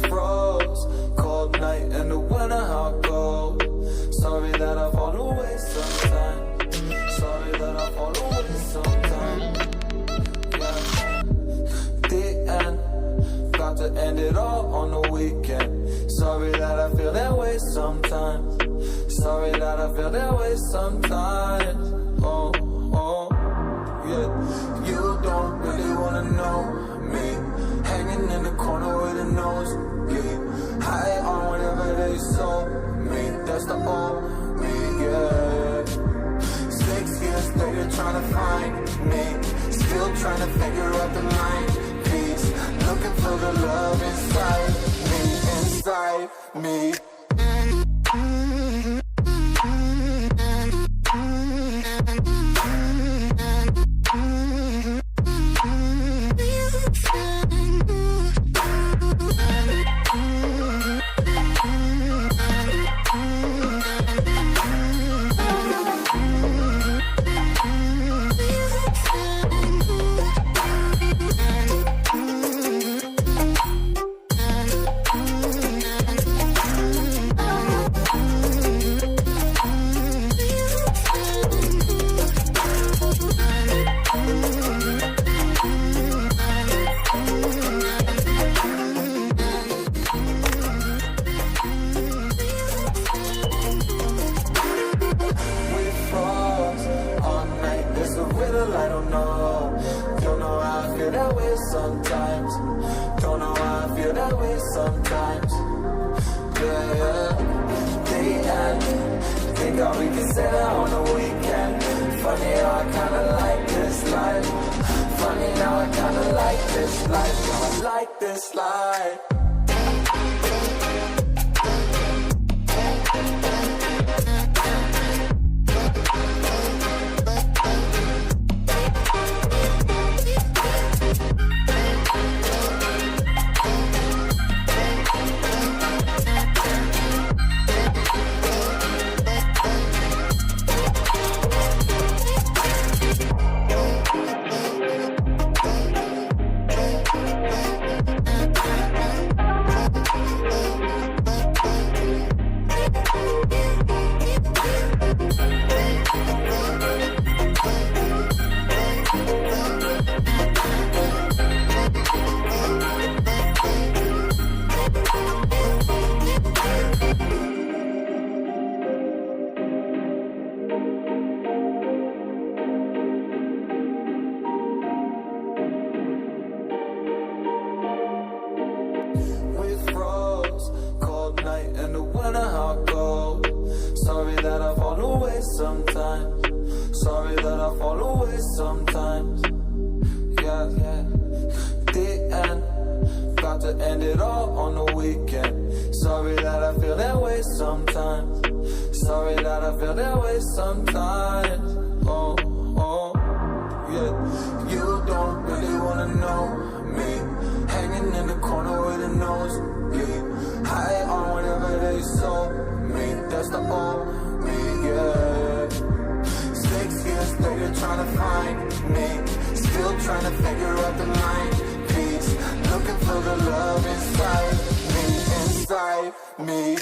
froze, cold night in the winter, how cold. Sorry that I fall away sometimes. Sorry that I fall away sometimes. Yeah. The end, got to end it all on the weekend. Sorry that I feel that way sometimes. Sorry that I feel that way sometimes. Oh, oh, yeah. You don't really wanna know me. Hanging in the corner with a nosebleed. High on whatever they sold me. That's the old me, yeah. 6 years later trying to find me. Still trying to figure out the mind piece. Looking for the love inside me, inside me. I don't know how I feel that way sometimes. Don't know how I feel that way sometimes. Yeah, yeah. The end. Think all we can say that on the weekend. Funny how I kinda like this life. Funny now I kinda like this life. Now I like this life. Sorry that I fall away sometimes. Sorry that I fall away sometimes. Yeah, yeah. The end, got to end it all on the weekend. Sorry that I feel that way sometimes. Sorry that I feel that way sometimes. Oh, oh, yeah. You don't really wanna know me. Hanging in the corner with a nosebleed. High on whatever they sold me. That's the old me, yeah. 6 years later trying to find me. Still trying to figure out the mind piece. Looking for the love inside me, inside me.